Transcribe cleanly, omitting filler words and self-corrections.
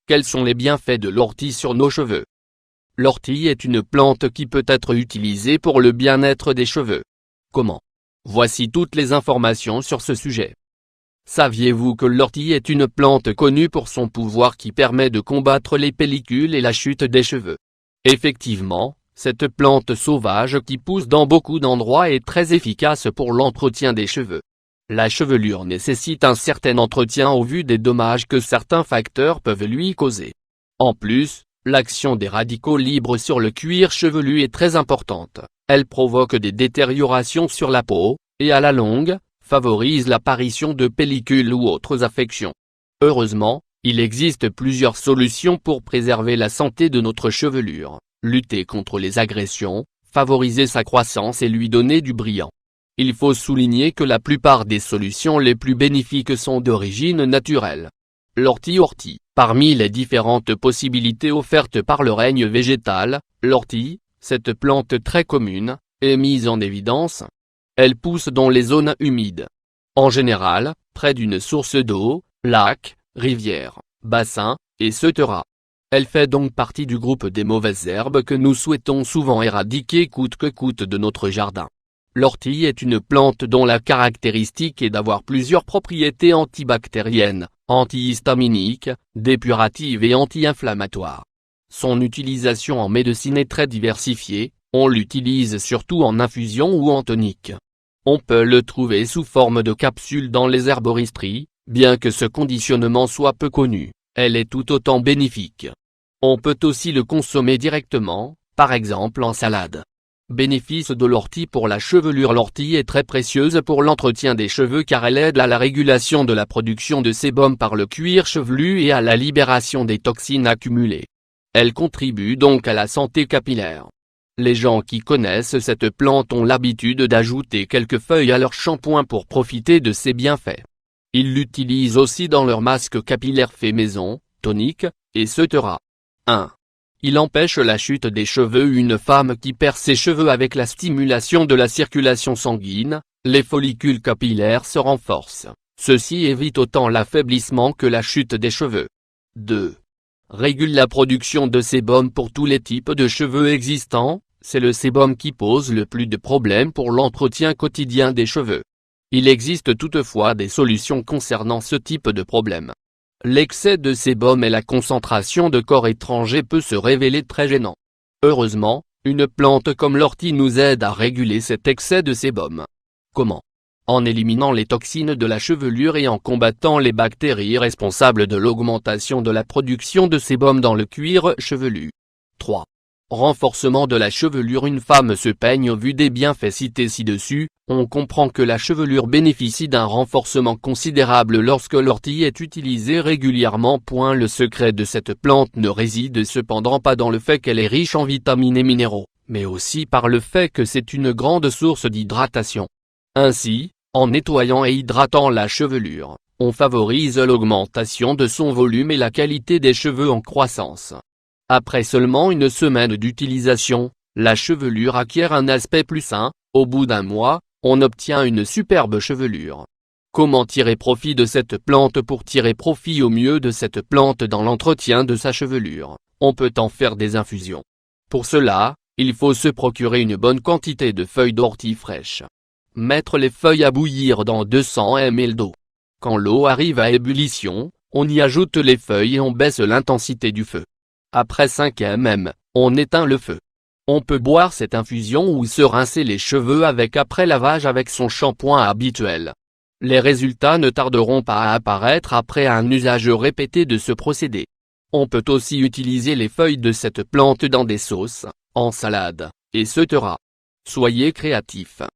Quels sont les bienfaits de l'ortie sur nos cheveux? L'ortie est une plante qui peut être utilisée pour le bien-être des cheveux. Comment? Voici toutes les informations sur ce sujet. Saviez-vous que l'ortie est une plante connue pour son pouvoir qui permet de combattre les pellicules et la chute des cheveux? Effectivement, cette plante sauvage qui pousse dans beaucoup d'endroits est très efficace pour l'entretien des cheveux. La chevelure nécessite un certain entretien au vu des dommages que certains facteurs peuvent lui causer. En plus, l'action des radicaux libres sur le cuir chevelu est très importante. Elle provoque des détériorations sur la peau, et à la longue, favorise l'apparition de pellicules ou autres affections. Heureusement, il existe plusieurs solutions pour préserver la santé de notre chevelure, lutter contre les agressions, favoriser sa croissance et lui donner du brillant. Il faut souligner que la plupart des solutions les plus bénéfiques sont d'origine naturelle. L'ortie. Parmi les différentes possibilités offertes par le règne végétal, l'ortie, cette plante très commune, est mise en évidence. Elle pousse dans les zones humides. En général, près d'une source d'eau, lac, rivière, bassin, etc. Elle fait donc partie du groupe des mauvaises herbes que nous souhaitons souvent éradiquer coûte que coûte de notre jardin. L'ortie est une plante dont la caractéristique est d'avoir plusieurs propriétés antibactériennes, antihistaminiques, dépuratives et anti-inflammatoires. Son utilisation en médecine est très diversifiée, on l'utilise surtout en infusion ou en tonique. On peut le trouver sous forme de capsule dans les herboristeries, bien que ce conditionnement soit peu connu, elle est tout autant bénéfique. On peut aussi le consommer directement, par exemple en salade. Bénéfice de l'ortie pour la chevelure. L'ortie est très précieuse pour l'entretien des cheveux car elle aide à la régulation de la production de sébum par le cuir chevelu et à la libération des toxines accumulées. Elle contribue donc à la santé capillaire. Les gens qui connaissent cette plante ont l'habitude d'ajouter quelques feuilles à leur shampoing pour profiter de ses bienfaits. Ils l'utilisent aussi dans leur masque capillaire fait maison, tonique, etc. 1. Il empêche la chute des cheveux. Une femme qui perd ses cheveux avec la stimulation de la circulation sanguine, les follicules capillaires se renforcent. Ceci évite autant l'affaiblissement que la chute des cheveux. 2. Régule la production de sébum pour tous les types de cheveux existants, c'est le sébum qui pose le plus de problèmes pour l'entretien quotidien des cheveux. Il existe toutefois des solutions concernant ce type de problème. L'excès de sébum et la concentration de corps étrangers peut se révéler très gênant. Heureusement, une plante comme l'ortie nous aide à réguler cet excès de sébum. Comment? En éliminant les toxines de la chevelure et en combattant les bactéries responsables de l'augmentation de la production de sébum dans le cuir chevelu. 3. Renforcement de la chevelure. Une femme se peigne au vu des bienfaits cités ci-dessus, on comprend que la chevelure bénéficie d'un renforcement considérable lorsque l'ortie est utilisée régulièrement. Le secret de cette plante ne réside cependant pas dans le fait qu'elle est riche en vitamines et minéraux, mais aussi par le fait que c'est une grande source d'hydratation. Ainsi, en nettoyant et hydratant la chevelure, on favorise l'augmentation de son volume et la qualité des cheveux en croissance. Après seulement une semaine d'utilisation, la chevelure acquiert un aspect plus sain. Au bout d'un mois, on obtient une superbe chevelure. Comment tirer profit de cette plante? Pour tirer profit au mieux de cette plante dans l'entretien de sa chevelure, on peut en faire des infusions. Pour cela, il faut se procurer une bonne quantité de feuilles d'ortie fraîches. Mettre les feuilles à bouillir dans 200 ml d'eau. Quand l'eau arrive à ébullition, on y ajoute les feuilles et on baisse l'intensité du feu. Après 5 ml, on éteint le feu. On peut boire cette infusion ou se rincer les cheveux avec après lavage avec son shampoing habituel. Les résultats ne tarderont pas à apparaître après un usage répété de ce procédé. On peut aussi utiliser les feuilles de cette plante dans des sauces, en salade, etc. Soyez créatifs.